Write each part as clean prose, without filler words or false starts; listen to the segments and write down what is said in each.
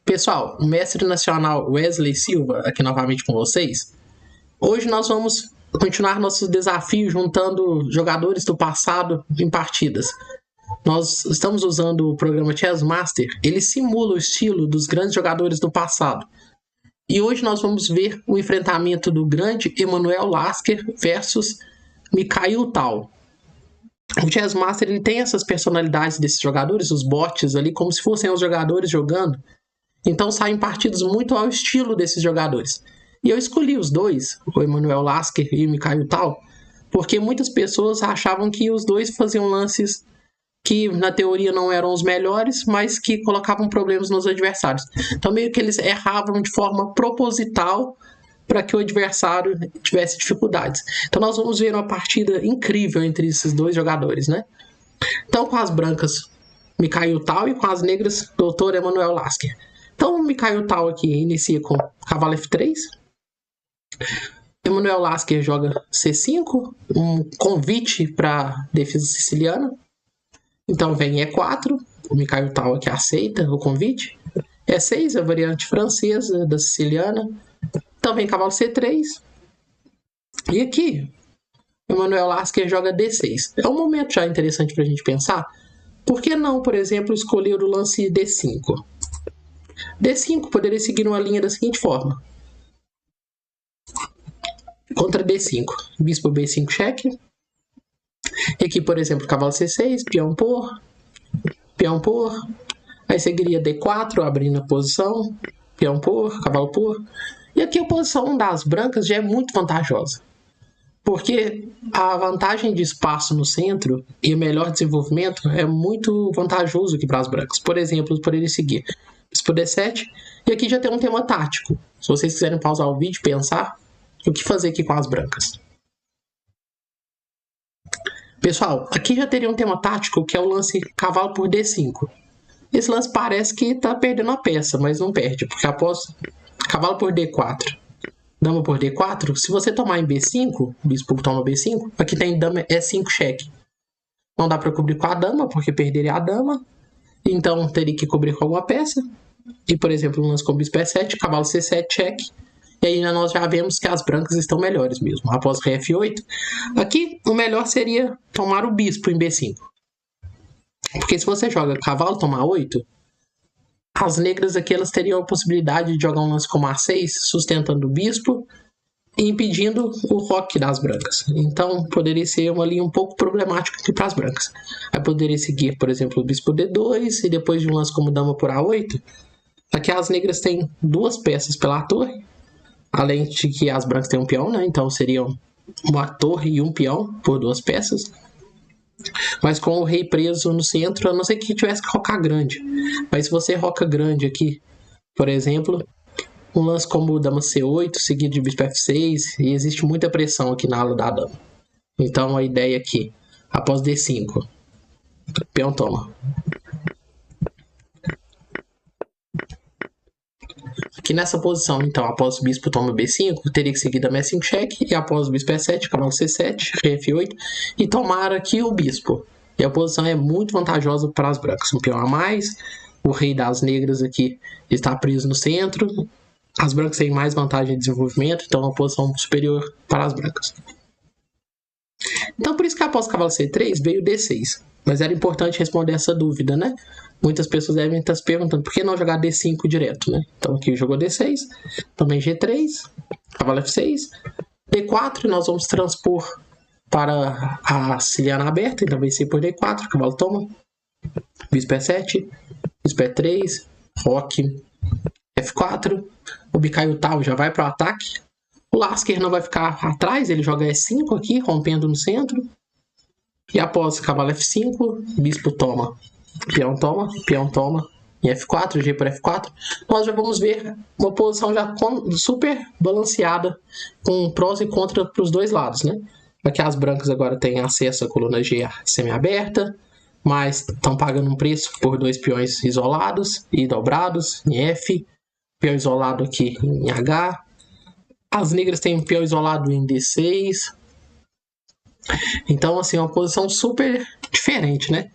Pessoal, o mestre nacional Wesley Silva aqui novamente com vocês. Hoje nós vamos continuar nossos desafios juntando jogadores do passado em partidas. Nós estamos usando o programa Chess Master, ele simula o estilo dos grandes jogadores do passado. E hoje nós vamos ver o enfrentamento do grande Emanuel Lasker versus Mikhail Tal. O Chess Master ele tem essas personalidades desses jogadores, os bots ali, como se fossem os jogadores jogando. Então saem partidas muito ao estilo desses jogadores. E eu escolhi os dois, o Emanuel Lasker e o Mikhail Tal, porque muitas pessoas achavam que os dois faziam lances que na teoria não eram os melhores, mas que colocavam problemas nos adversários. Então meio que eles erravam de forma proposital para que o adversário tivesse dificuldades. Então nós vamos ver uma partida incrível entre esses dois jogadores, né? Então com as brancas, Mikhail Tal, e com as negras, Dr. Emanuel Lasker. Então o Mikhail Tal aqui inicia com cavalo F3. Emanuel Lasker joga C5, um convite para defesa siciliana. Então vem E4, o Mikhail Tal aqui aceita o convite. E6, a variante francesa da siciliana. Então vem cavalo C3. E aqui, Emanuel Lasker joga D6. É um momento já interessante para a gente pensar. Por que não, por exemplo, escolher o lance D5? D5 poderia seguir uma linha da seguinte forma. Contra D5, bispo B5 cheque. E aqui, por exemplo, cavalo C6, peão por. Aí seguiria D4, abrindo a posição, peão por, cavalo por. E aqui a posição das brancas já é muito vantajosa. Porque a vantagem de espaço no centro e o melhor desenvolvimento é muito vantajoso aqui para as brancas. Por exemplo, poderia seguir bispo D7. E aqui já tem um tema tático. Se vocês quiserem pausar o vídeo e pensar o que fazer aqui com as brancas. Pessoal, aqui já teria um tema tático que é o lance cavalo por D5. Esse lance parece que está perdendo a peça, mas não perde, porque após cavalo por D4, dama por D4, se você tomar em B5, bispo toma B5, aqui tem dama E5 cheque. Não dá para cobrir com a dama, porque perderia a dama, então teria que cobrir com alguma peça. E, por exemplo, um lance com bispo E7, cavalo C7 cheque. E aí nós já vemos que as brancas estão melhores mesmo. Após rei F8, aqui o melhor seria tomar o bispo em B5. Porque se você joga cavalo tomar 8, as negras aqui elas teriam a possibilidade de jogar um lance como A6, sustentando o bispo e impedindo o roque das brancas. Então poderia ser uma linha um pouco problemática aqui para as brancas. Aí poderia seguir, por exemplo, o bispo D2 e depois de um lance como dama por A8. Aqui as negras têm duas peças pela torre. Além de que as brancas têm um peão, né? Então seriam uma torre e um peão por duas peças. Mas com o rei preso no centro, a não ser que tivesse que rocar grande. Mas se você roca grande aqui, por exemplo, um lance como dama C8, seguido de bispo F6, e existe muita pressão aqui na ala da dama. Então a ideia aqui, após D5, peão toma. Aqui nessa posição, então, após o bispo toma B5, teria que seguir dama E5 cheque, e após o bispo E7, cavalo C7, rei F8, e tomar aqui o bispo. E a posição é muito vantajosa para as brancas. Um peão a mais, o rei das negras aqui está preso no centro, as brancas têm mais vantagem de desenvolvimento, então é uma posição superior para as brancas. Então por isso que após cavalo C3 veio D6. Mas era importante responder essa dúvida, né? Muitas pessoas devem estar se perguntando por que não jogar D5 direto, né? Então aqui jogou D6, também G3, cavalo F6, D4, e nós vamos transpor para a siciliana aberta, então vencer por D4, cavalo toma, bispo E7, bispo E3, roque F4, o Mikhail Tal já vai para o ataque, o Lasker não vai ficar atrás, ele joga E5 aqui, rompendo no centro, e após cavalo F5, bispo toma, peão toma, em F4, G por F4, nós já vamos ver uma posição já super balanceada, com prós e contras para os dois lados, né? Aqui as brancas agora têm acesso à coluna G semi-aberta, mas estão pagando um preço por dois peões isolados e dobrados em F, peão isolado aqui em H, as negras têm um peão isolado em D6, então assim, uma posição super diferente, né?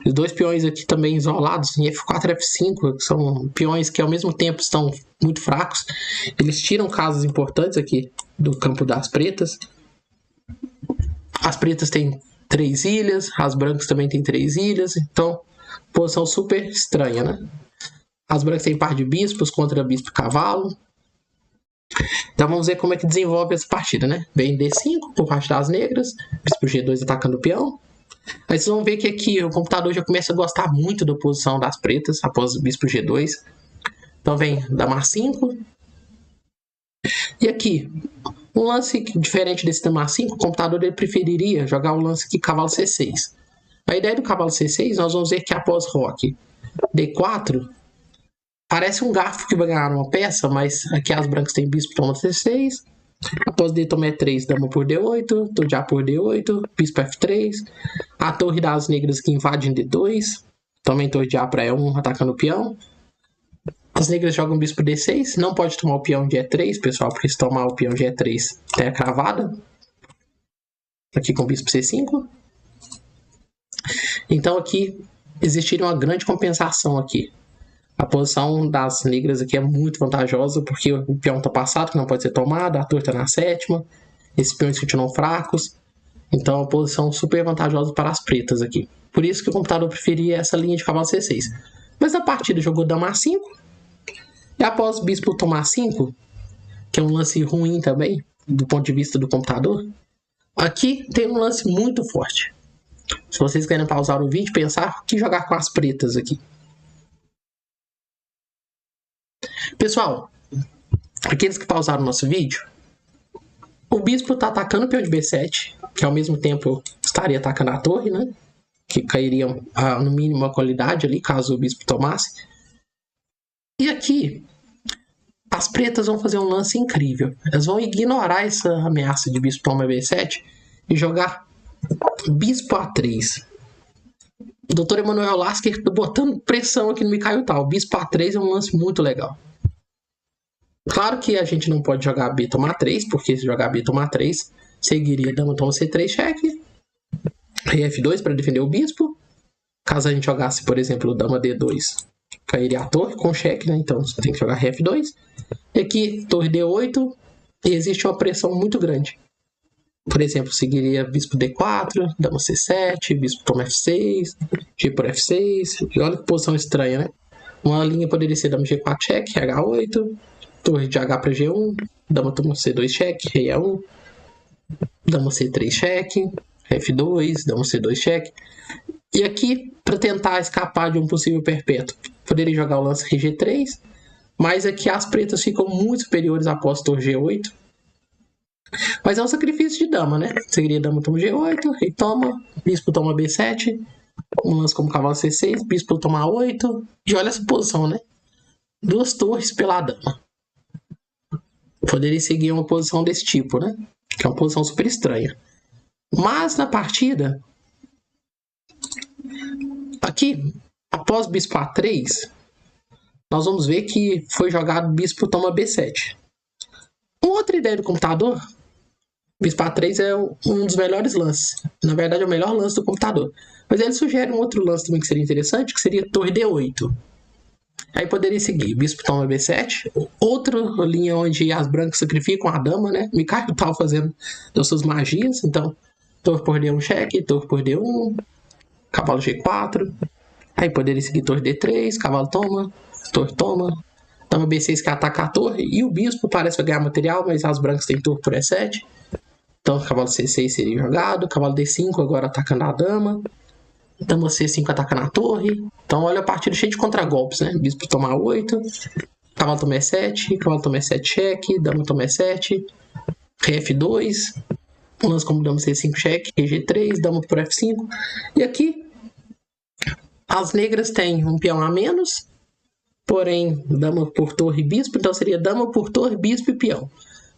Os dois peões aqui também isolados em F4 e F5, que são peões que ao mesmo tempo estão muito fracos. Eles tiram casas importantes aqui do campo das pretas. As pretas têm 3 ilhas, as brancas também têm 3 ilhas, então posição super estranha, né? As brancas têm par de bispos contra bispo e cavalo. Então vamos ver como é que desenvolve essa partida, né? Vem D5 por parte das negras, bispo G2 atacando o peão. Aí vocês vão ver que aqui o computador já começa a gostar muito da posição das pretas após o bispo G2. Então vem dama A5. E aqui, um lance diferente desse dama A5, o computador ele preferiria jogar o lance aqui cavalo C6. A ideia do cavalo C6, nós vamos ver que após roque D4, parece um garfo que vai ganhar uma peça, mas aqui as brancas têm bispo toma C6. Após D toma E3, dama por D8, torre de A por D8, bispo F3. A torre das negras que invadem D2. Também torre de A para E1, atacando o peão. As negras jogam bispo D6. Não pode tomar o peão de E3, pessoal, porque se tomar o peão de E3 tem a cravada. Aqui com bispo C5. Então aqui existiria uma grande compensação aqui. A posição das negras aqui é muito vantajosa, porque o peão está passado, que não pode ser tomado, a torre está na sétima, esses peões continuam fracos, então é uma posição super vantajosa para as pretas aqui. Por isso que o computador preferia essa linha de cavalo C6. Mas na partida jogou dama A5, e após o bispo tomar 5, que é um lance ruim também, do ponto de vista do computador, aqui tem um lance muito forte. Se vocês querem pausar o vídeo, pensar o que jogar com as pretas aqui. Pessoal, aqueles que pausaram o nosso vídeo, o bispo está atacando o peão de B7, que ao mesmo tempo estaria atacando a torre, né? Que cairiam no mínimo a qualidade ali, caso o bispo tomasse. E aqui, as pretas vão fazer um lance incrível. Elas vão ignorar essa ameaça de bispo toma B7 e jogar bispo A3. O Dr. Emanuel Lasker tá botando pressão aqui no Mikhail Tal. Bispo A3 é um lance muito legal. Claro que a gente não pode jogar B tomar 3, porque se jogar B tomar 3, seguiria dama toma C3 cheque, rei F2 para defender o bispo. Caso a gente jogasse, por exemplo, dama D2, cairia a torre com cheque, né? Então você tem que jogar rei F2. E aqui, torre D8, e existe uma pressão muito grande. Por exemplo, seguiria bispo D4, dama C7, bispo toma F6, G por F6. E olha que posição estranha, né? Uma linha poderia ser dama G4 cheque, H8, torre de H para G1, dama toma C2 cheque, rei E1, dama C3 cheque, F2, dama C2 cheque. E aqui, para tentar escapar de um possível perpétuo, poderia jogar o lance rei G3, mas aqui as pretas ficam muito superiores após torre G8. Mas é um sacrifício de dama, né? Seguiria dama toma G8, rei toma, bispo toma B7, um lance como cavalo C6, bispo toma A8. E olha essa posição, né? 2 torres pela dama. Poderia seguir uma posição desse tipo, né? Que é uma posição super estranha. Mas na partida, aqui, após bispo A3, nós vamos ver que foi jogado bispo toma B7. Uma outra ideia do computador, bispo A3 é um dos melhores lances. Na verdade, é o melhor lance do computador. Mas ele sugere um outro lance também que seria interessante, que seria torre D8. Aí poderia seguir bispo toma B7, outra linha onde as brancas sacrificam a dama, né? Mikhail Tal fazendo das suas magias, então torre por D1 cheque, torre por D1, cavalo G4, aí poderia seguir torre D3, cavalo toma, torre toma, dama B6 que ataca a torre, e o bispo parece ganhar material, mas as brancas têm torre por E7, então cavalo C6 seria jogado, cavalo D5 agora atacando a dama, dama C5 ataca na torre. Então olha a partida cheia de contragolpes, né? Bispo toma 8, cavalo toma E7, cavalo toma E7 cheque, dama toma E7, rei F2, um lance como dama C5 cheque, rei G3, dama por F5. E aqui as negras têm um peão a menos, porém dama por torre e bispo, então seria dama por torre, bispo e peão.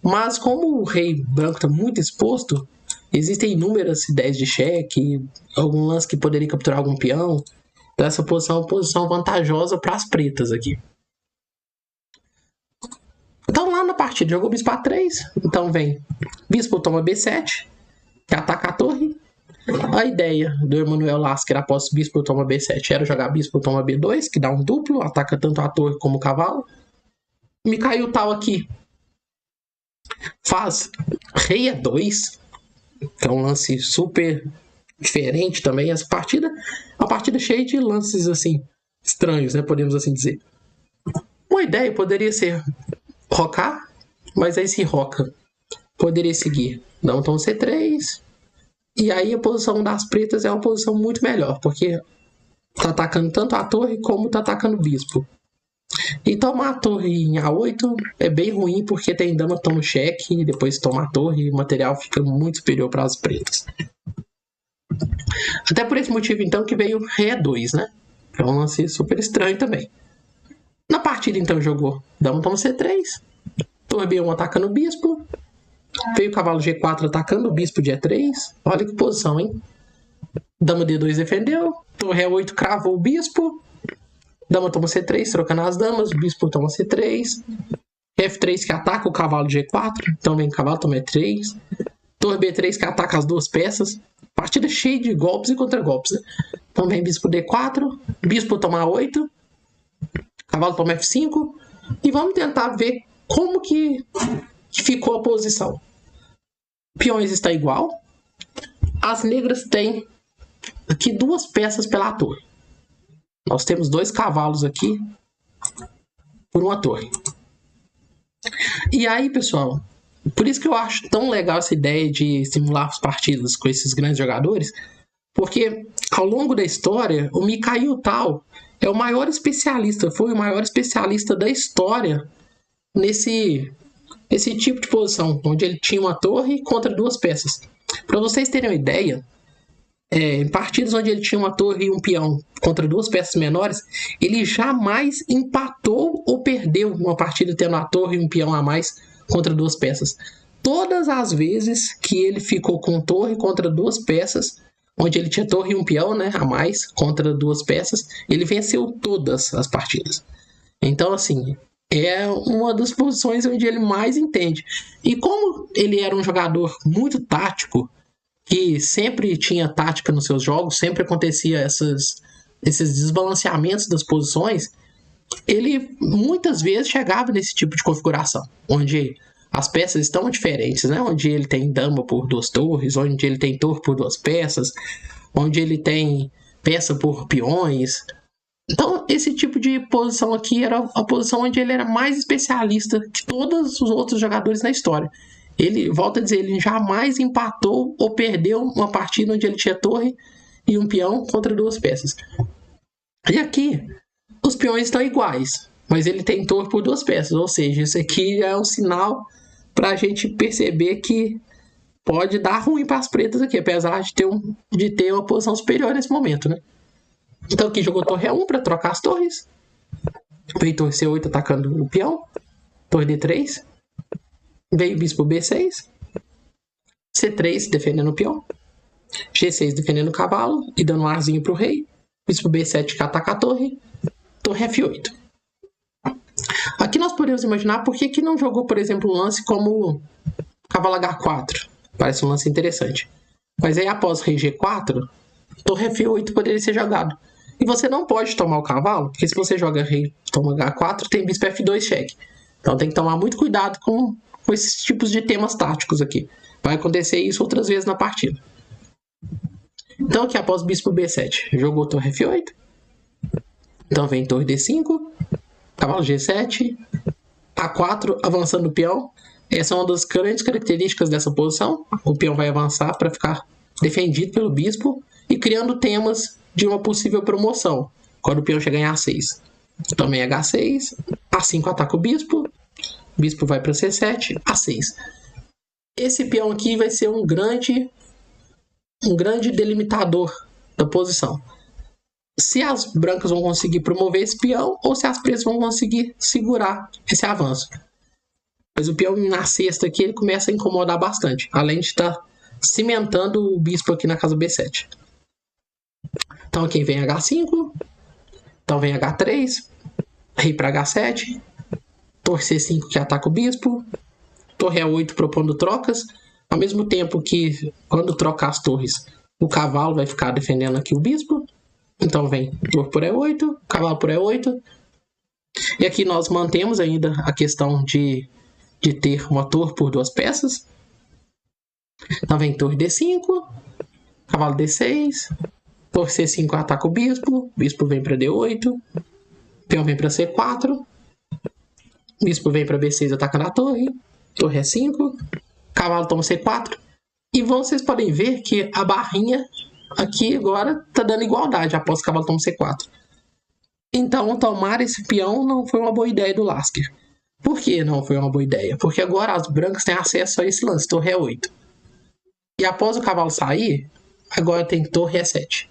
Mas como o rei branco está muito exposto, existem inúmeras ideias de cheque, algum lance que poderia capturar algum peão. Então essa posição é uma posição vantajosa para as pretas aqui. Então lá na partida jogou bispo A3, então vem bispo toma B7, que ataca a torre, A ideia do Emanuel Lasker após bispo toma B7 era jogar bispo toma B2, que dá um duplo, ataca tanto a torre como o cavalo. Mikhail Tal aqui faz rei E2, que é um lance super diferente também. Essa partida é uma partida cheia de lances assim estranhos, né? Podemos assim dizer. Uma ideia poderia ser rocar, mas aí se roca poderia seguir dá um tom C3, e aí a posição das pretas é uma posição muito melhor, porque tá atacando tanto a torre como tá atacando o bispo. E tomar a torre em A8 é bem ruim, porque tem dama toma cheque, e depois toma a torre e o material fica muito superior para as pretas. Até por esse motivo então que veio rei E2, né? É um lance super estranho também. Na partida então jogou dama toma C3, torre B1 atacando o bispo, veio o cavalo G4 atacando o bispo de E3. Olha que posição, hein? Dama D2 defendeu, torre E8 cravou o bispo, dama toma C3 trocando as damas, bispo toma C3, F3 que ataca o cavalo G4, então vem cavalo toma E3, torre B3 que ataca as duas peças. Partida cheia de golpes e contra-golpes, né? Então vem bispo D4, bispo toma A8, cavalo toma F5, e vamos tentar ver como que ficou a posição. Peões está igual. As negras têm aqui duas peças pela torre. Nós temos dois cavalos aqui por uma torre. E aí, pessoal, por isso que eu acho tão legal essa ideia de simular as partidas com esses grandes jogadores, porque ao longo da história, o Mikhail Tal é o maior especialista, foi o maior especialista da história nesse tipo de posição, onde ele tinha uma torre contra duas peças. Para vocês terem uma ideia, em partidas onde ele tinha uma torre e um peão contra duas peças menores, ele jamais empatou ou perdeu uma partida tendo a torre e um peão a mais contra duas peças. Todas as vezes que ele ficou com torre contra duas peças, onde ele tinha torre e um peão, né, a mais contra duas peças, ele venceu todas as partidas. Então, assim, é uma das posições onde ele mais entende. E como ele era um jogador muito tático, que sempre tinha tática nos seus jogos, sempre acontecia esses desbalanceamentos das posições, ele muitas vezes chegava nesse tipo de configuração, onde as peças estão diferentes, né? Onde ele tem dama por duas torres, onde ele tem torre por duas peças, onde ele tem peça por peões. Então, esse tipo de posição aqui era a posição onde ele era mais especialista que todos os outros jogadores na história. Ele, volta a dizer, ele jamais empatou ou perdeu uma partida onde ele tinha torre e um peão contra duas peças. E aqui, os peões estão iguais, mas ele tem torre por duas peças, ou seja, isso aqui é um sinal para a gente perceber que pode dar ruim para as pretas aqui, apesar de ter uma posição superior nesse momento, né? Então aqui jogou torre E1 para trocar as torres. Veio torre C8 atacando o peão. Torre D3. Veio bispo B6. C3 defendendo o peão. G6 defendendo o cavalo e dando um arzinho para o rei. Bispo B7 que ataca a torre. Torre F8. Aqui nós podemos imaginar por que não jogou, por exemplo, um lance como cavalo H4. Parece um lance interessante. Mas aí após rei G4, torre F8 poderia ser jogado. E você não pode tomar o cavalo, porque se você joga rei, toma H4, tem bispo F2 cheque. Então tem que tomar muito cuidado com esses tipos de temas táticos aqui. Vai acontecer isso outras vezes na partida. Então aqui após bispo B7, jogou torre F8. Então vem torre D5, cavalo G7, A4, avançando o peão. Essa é uma das grandes características dessa posição. O peão vai avançar para ficar defendido pelo bispo e criando temas de uma possível promoção, quando o peão chegar em A6. Também H6, A5 ataca o bispo vai para C7, A6. Esse peão aqui vai ser um grande delimitador da posição. Se as brancas vão conseguir promover esse peão ou se as pretas vão conseguir segurar esse avanço. Mas o peão na sexta aqui ele começa a incomodar bastante, além de estar cimentando o bispo aqui na casa B7. Então aqui vem H5, então vem H3, rei para H7, torre C5 que ataca o bispo, torre E8 propondo trocas, ao mesmo tempo que quando troca as torres, O cavalo vai ficar defendendo aqui o bispo. Então vem torre por E8, cavalo por E8. E aqui nós mantemos ainda a questão de ter uma torre por 2 peças. Então vem torre D5, cavalo D6, torre C5 ataca o bispo vem para D8, peão vem para C4, bispo vem para B6 atacando a torre E5, cavalo toma C4. E vocês podem ver que a barrinha aqui agora tá dando igualdade após o cavalo toma C4. Então tomar esse peão não foi uma boa ideia do Lasker. Por que não foi uma boa ideia? Porque agora as brancas têm acesso a esse lance, torre E8. E após o cavalo sair, agora tem torre E7.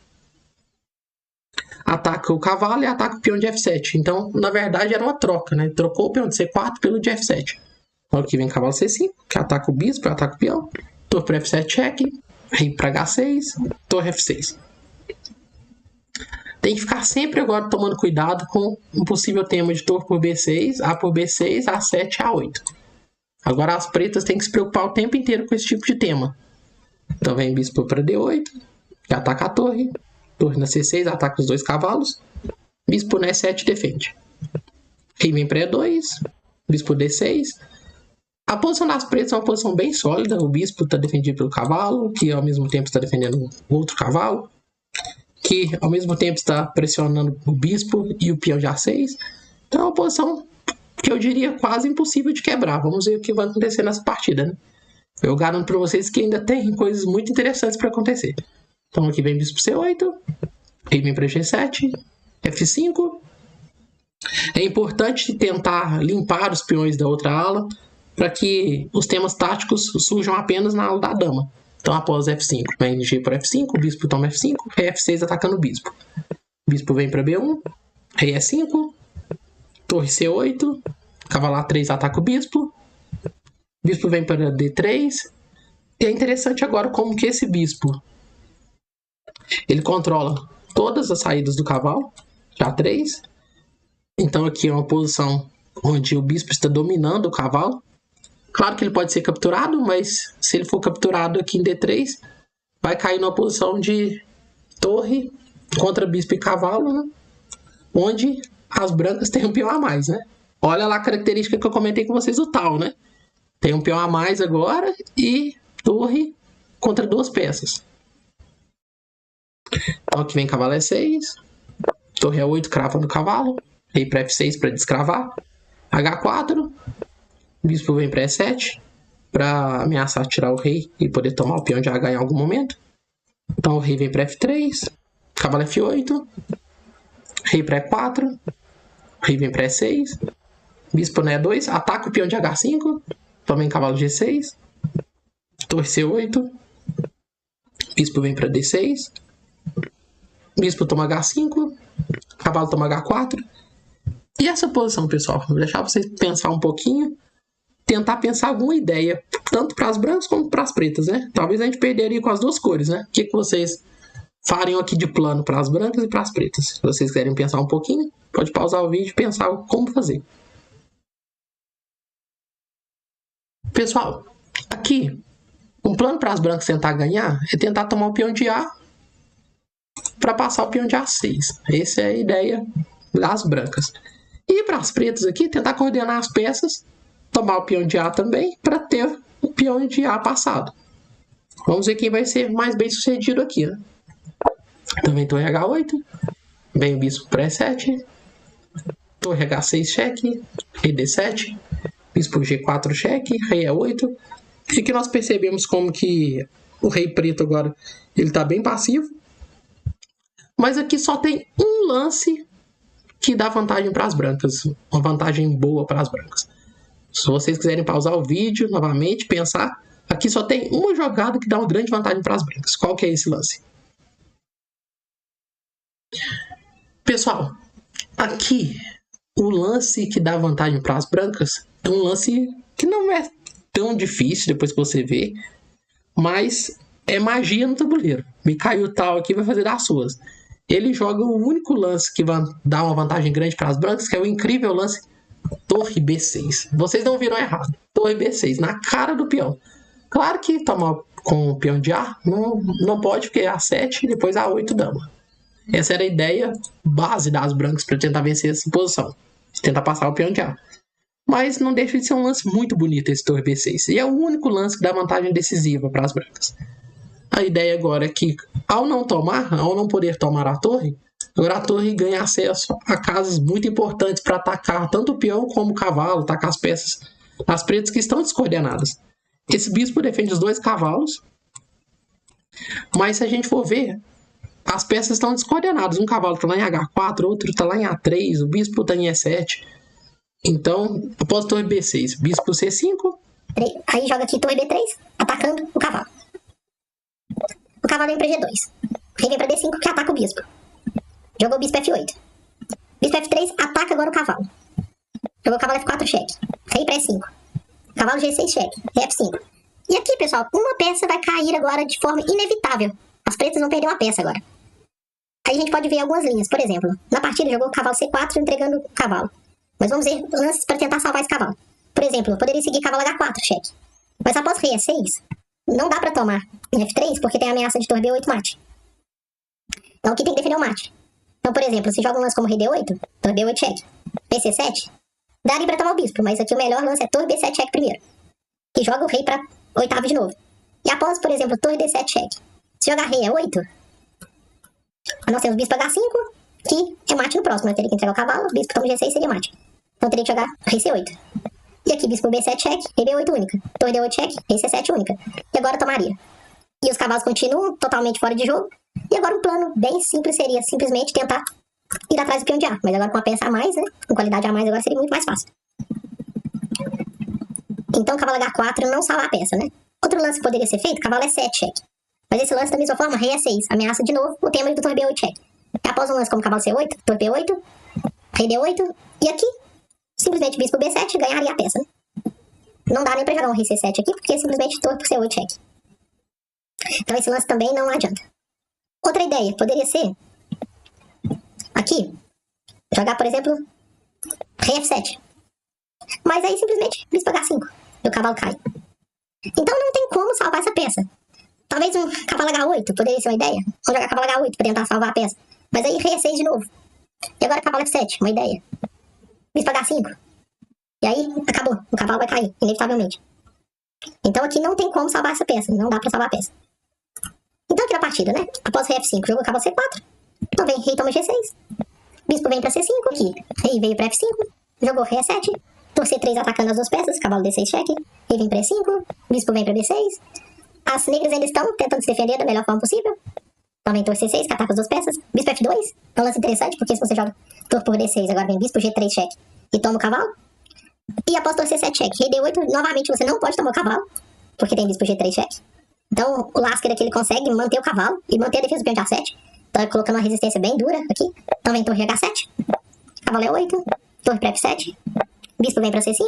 Ataca o cavalo e ataca o peão de F7. Então, na verdade, era uma troca, né? Trocou o peão de C4 pelo de F7. Então aqui vem cavalo C5, que ataca o bispo, ataca o peão. Torre para F7 cheque, rei para H6, torre F6. Tem que ficar sempre agora tomando cuidado com um possível tema de torre por B6, A por B6, A7, A8. Agora as pretas têm que se preocupar o tempo inteiro com esse tipo de tema. Então vem bispo para D8, que ataca a torre. Torre na C6, ataca os 2 cavalos. Bispo na E7 defende. Rei vem para E2, bispo D6. A posição das pretas é uma posição bem sólida. O bispo está defendido pelo cavalo, que ao mesmo tempo está defendendo o outro cavalo, que ao mesmo tempo está pressionando o bispo e o peão de A6. Então é uma posição que eu diria quase impossível de quebrar. Vamos ver o que vai acontecer nessa partida, né? Eu garanto para vocês que ainda tem coisas muito interessantes para acontecer. Então aqui vem bispo C8, rei vem para G7, F5. É importante tentar limpar os peões da outra ala para que os temas táticos surjam apenas na ala da dama. Então após F5, vem G para F5, bispo toma F5, rei F6 atacando o bispo. Bispo vem para B1, rei E5, torre C8, cavalo A3 ataca o bispo. Bispo vem para D3. E é interessante agora como que esse bispo ele controla todas as saídas do cavalo de A3. Então aqui é uma posição onde o bispo está dominando o cavalo. Claro que ele pode ser capturado, mas se ele for capturado aqui em D3, vai cair numa posição de torre contra bispo e cavalo, né? Onde as brancas têm um peão a mais, né? Olha lá a característica que eu comentei com vocês do tal, né? Tem um peão a mais agora e torre contra 2 peças. Então aqui vem cavalo E6, torre E8 cravando o cavalo, rei para F6 para descravar, H4, bispo vem para E7 para ameaçar tirar o rei e poder tomar o peão de H em algum momento. Então o rei vem para F3, cavalo F8, rei para E4, rei vem para E6, bispo na E2, ataca o peão de H5, também cavalo G6, torre C8, bispo vem para D6, bispo toma H5, cavalo toma H4. E essa posição, pessoal, vou deixar vocês pensar um pouquinho, tentar pensar alguma ideia, tanto para as brancas como para as pretas, né? Talvez a gente perderia com as 2 cores, né? O que vocês fariam aqui de plano para as brancas e para as pretas? Se vocês quiserem pensar um pouquinho, pode pausar o vídeo e pensar como fazer. Pessoal, aqui, um plano para as brancas tentar ganhar é tentar tomar o peão de A para passar o peão de A6. Essa é a ideia das brancas. E para as pretas aqui, tentar coordenar as peças, tomar o peão de A também, para ter o peão de A passado. Vamos ver quem vai ser mais bem sucedido aqui, né? Também torre H8, vem o bispo para E7, torre H6 cheque, rei D7, bispo G4 cheque, rei E8. E aqui nós percebemos como que o rei preto agora ele está bem passivo. Mas aqui só tem um lance que dá vantagem para as brancas, uma vantagem boa para as brancas. Se vocês quiserem pausar o vídeo novamente, pensar, aqui só tem uma jogada que dá uma grande vantagem para as brancas. Qual que é esse lance? Pessoal, aqui o lance que dá vantagem para as brancas é um lance que não é tão difícil depois que você vê, mas é magia no tabuleiro. Me caiu tal aqui, vai fazer das suas. Ele joga o único lance que vai dar uma vantagem grande para as brancas, que é o incrível lance torre B6. Vocês não viram errado. Torre B6, na cara do peão. Claro que tomar com o peão de A? Não pode, porque é A7 e depois A8 dama. Essa era a ideia base das brancas para tentar vencer essa posição. Tentar passar o peão de A. Mas não deixa de ser um lance muito bonito esse torre B6. E é o único lance que dá vantagem decisiva para as brancas. A ideia agora é que, ao não poder tomar a torre, agora a torre ganha acesso a casas muito importantes para atacar tanto o peão como o cavalo, atacar as peças das pretas que estão descoordenadas. Esse bispo defende os dois cavalos, mas se a gente for ver, as peças estão descoordenadas. Um cavalo está lá em H4, outro está lá em A3, o bispo está em E7. Então, após torre B6, bispo C5. Aí joga aqui torre B3, atacando o cavalo. O cavalo vem para G2. O rei vem para D5, que ataca o bispo. Jogou o bispo F8. Bispo F3, ataca agora o cavalo. Jogou o cavalo F4, cheque. Rei para E5. Cavalo G6, cheque. Rei F5. E aqui, pessoal, uma peça vai cair agora de forma inevitável. As pretas vão perder uma peça agora. Aí a gente pode ver algumas linhas. Por exemplo, na partida jogou o cavalo C4 entregando o cavalo. Mas vamos ver lances para tentar salvar esse cavalo. Por exemplo, eu poderia seguir cavalo H4, cheque. Mas após rei E6, não dá para tomar em F3 porque tem a ameaça de torre B8 mate. Então aqui tem que defender o mate. Então, por exemplo, se joga um lance como rei D8, torre B8 cheque, PC7, daria para tomar o bispo, mas aqui o melhor lance é torre B7 cheque primeiro, que joga o rei para oitavo de novo. E após, por exemplo, torre D7 cheque, se jogar rei E8, nós temos bispo H5, que é mate no próximo. Eu teria que entregar o cavalo, bispo toma G6 seria mate. Então teria que jogar rei C8. E aqui bispo B7 cheque, rei B8 única. Torre D8 cheque, rei C7 única. E agora tomaria. E os cavalos continuam totalmente fora de jogo. E agora um plano bem simples seria simplesmente tentar ir atrás do peão de A. Mas agora com a peça a mais, né? Com qualidade a mais agora seria muito mais fácil. Então cavalo H4 não salva a peça, né? Outro lance que poderia ser feito, cavalo E7 cheque. Mas esse lance da mesma forma, rei E6. Ameaça de novo o tema do torre B8 cheque. E após um lance como cavalo C8, torre B8, rei D8. E aqui, simplesmente bispo B7 ganharia a peça, né? Não dá nem pra jogar um rei C7 aqui, porque simplesmente torre por C8 cheque. Então esse lance também não adianta. Outra ideia poderia ser aqui, jogar, por exemplo, rei F7. Mas aí simplesmente bispo H5 e o cavalo cai. Então não tem como salvar essa peça. Talvez um cavalo H8 poderia ser uma ideia. Vamos jogar cavalo H8 pra tentar salvar a peça. Mas aí rei E6 de novo. E agora cavalo F7, uma ideia. Bispo H5. E aí acabou, o cavalo vai cair, inevitavelmente. Então aqui não tem como salvar essa peça, não dá pra salvar a peça. Então aqui na partida, né? Após rei F5, jogou cavalo C4. Então vem rei toma G6. Bispo vem pra C5 aqui. Rei veio pra F5. Jogou rei E7. Torre C3 atacando as duas peças. Cavalo D6 cheque. Rei vem pra E5. Bispo vem pra B6. As negras ainda estão tentando se defender da melhor forma possível. Então vem torre C6, que ataca as duas peças. Bispo F2. É um lance interessante, porque se você joga torre por D6, agora vem bispo G3 cheque e toma o cavalo. E após torre C7 cheque, rei D8, novamente você não pode tomar o cavalo, porque tem bispo G3 cheque. Então o Lasker aqui ele consegue manter o cavalo e manter a defesa do peão de A7. Então ele colocando uma resistência bem dura aqui. Então vem torre H7. Cavalo E8. Torre para F7. Bispo vem para C5.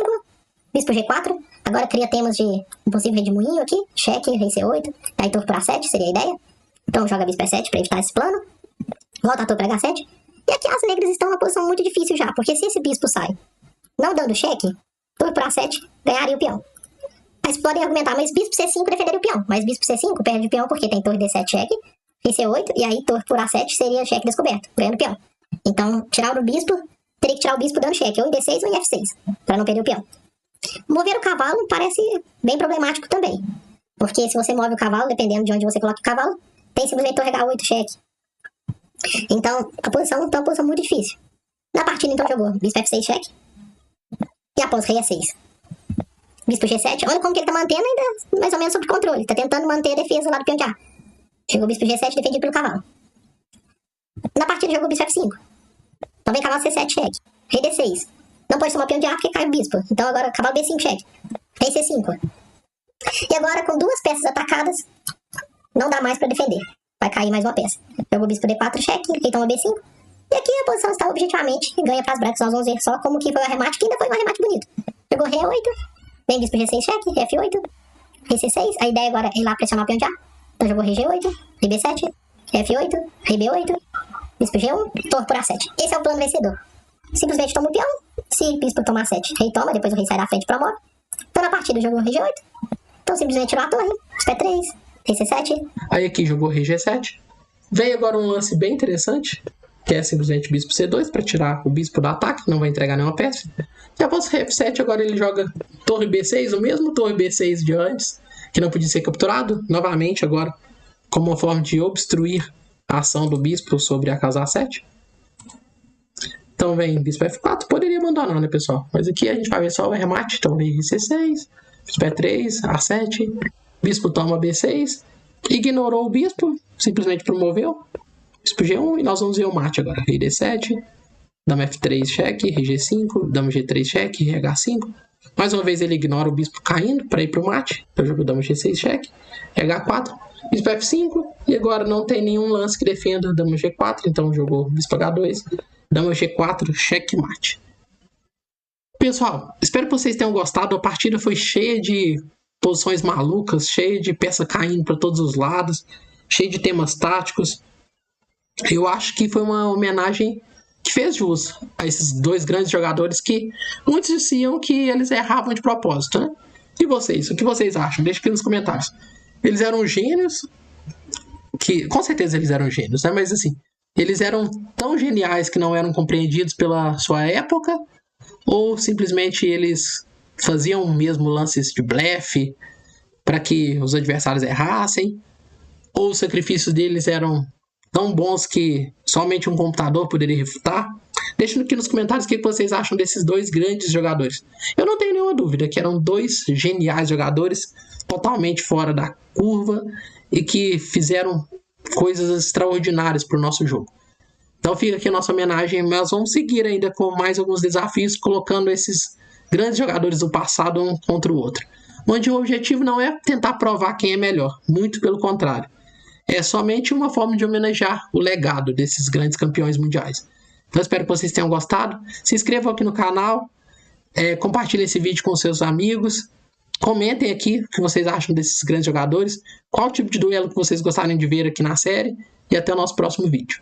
Bispo G4. Agora cria temas de um possível rei de moinho aqui. Cheque, rei C8. Aí torre por A7 seria a ideia. Então joga bispo E7 para evitar esse plano. Volta a torre para H7. E aqui as negras estão numa posição muito difícil já. Porque se esse bispo sai não dando cheque, torre por A7 ganharia o peão. Mas podem argumentar, mas bispo C5 defenderia o peão. Mas bispo C5 perde o peão porque tem torre D7 cheque, rei C8, e aí torre por A7 seria cheque descoberto, ganhando o peão. Então, tirar o bispo, teria que tirar o bispo dando cheque, ou em D6 ou em F6, para não perder o peão. Mover o cavalo parece bem problemático também. Porque se você move o cavalo, dependendo de onde você coloca o cavalo, tem simplesmente torre H8 cheque. Então, a posição é uma posição muito difícil. Na partida, então, jogou bispo F6 cheque, e após rei E6. Bispo G7, olha como que ele tá mantendo ainda mais ou menos sob controle. Tá tentando manter a defesa lá do peão de A. Chegou o bispo G7 defendido pelo cavalo. Na partida jogou o bispo F5. Então vem cavalo C7 cheque. Rei D6. Não pode tomar o peão de A porque cai o bispo. Então agora cavalo B5 cheque. Rei C5. E agora com duas peças atacadas, não dá mais pra defender. Vai cair mais uma peça. Jogou o bispo D4 cheque. Rei toma B5. E aqui a posição está objetivamente ganha para as brancas. Nós vamos ver só como que foi o arremate, que ainda foi um arremate bonito. Jogou rei E8. Vem bispo G6 cheque, rei F8, rei C6. A ideia agora é ir lá pressionar o peão de A. Então jogou rei G8, rei B7, rei F8, rei B8, bispo G1, torre por A7. Esse é o plano vencedor. Simplesmente toma o peão. Se bispo tomar 7, rei toma, depois o rei sai da frente e promove. Então na partida jogou rei G8. Então simplesmente tirou a torre, bispo E3, Rei C7. Aí aqui jogou Rei G7. Vem agora um lance bem interessante, que é simplesmente Bispo C2 para tirar o Bispo do ataque, não vai entregar nenhuma peça. E após Rei F7, agora ele joga Torre B6, o mesmo Torre B6 de antes, que não podia ser capturado, novamente agora, como uma forma de obstruir a ação do Bispo sobre a casa A7. Então vem Bispo F4, poderia abandonar, né, pessoal? Mas aqui a gente vai ver só o remate, então vem C6, Bispo E3, A7, Bispo toma B6, ignorou o Bispo, simplesmente promoveu, Bispo G1, e nós vamos ver o mate agora. Rei D7, Dama F3 cheque, Rei G5, Dama G3 cheque, Rei H5. Mais uma vez ele ignora o Bispo caindo para ir para o mate, então jogou Dama G6 cheque, Rei H4, Bispo F5, e agora não tem nenhum lance que defenda Dama G4, então jogou Bispo H2, Dama G4, cheque mate. Pessoal, espero que vocês tenham gostado. A partida foi cheia de posições malucas, cheia de peça caindo para todos os lados, cheia de temas táticos. Eu acho que foi uma homenagem que fez jus a esses dois grandes jogadores que muitos diziam que eles erravam de propósito, né? E vocês? O que vocês acham? Deixe aqui nos comentários. Eles eram gênios, que com certeza eles eram gênios, né? Mas assim, eles eram tão geniais que não eram compreendidos pela sua época, ou simplesmente eles faziam mesmo lances de blefe para que os adversários errassem, ou os sacrifícios deles eram tão bons que somente um computador poderia refutar? Deixem aqui nos comentários o que vocês acham desses dois grandes jogadores. Eu não tenho nenhuma dúvida que eram dois geniais jogadores, totalmente fora da curva, e que fizeram coisas extraordinárias para o nosso jogo. Então fica aqui a nossa homenagem, mas vamos seguir ainda com mais alguns desafios, colocando esses grandes jogadores do passado um contra o outro. Onde o objetivo não é tentar provar quem é melhor, muito pelo contrário. É somente uma forma de homenagear o legado desses grandes campeões mundiais. Então espero que vocês tenham gostado. Se inscrevam aqui no canal, compartilhem esse vídeo com seus amigos. Comentem aqui o que vocês acham desses grandes jogadores, qual tipo de duelo que vocês gostariam de ver aqui na série, e até o nosso próximo vídeo.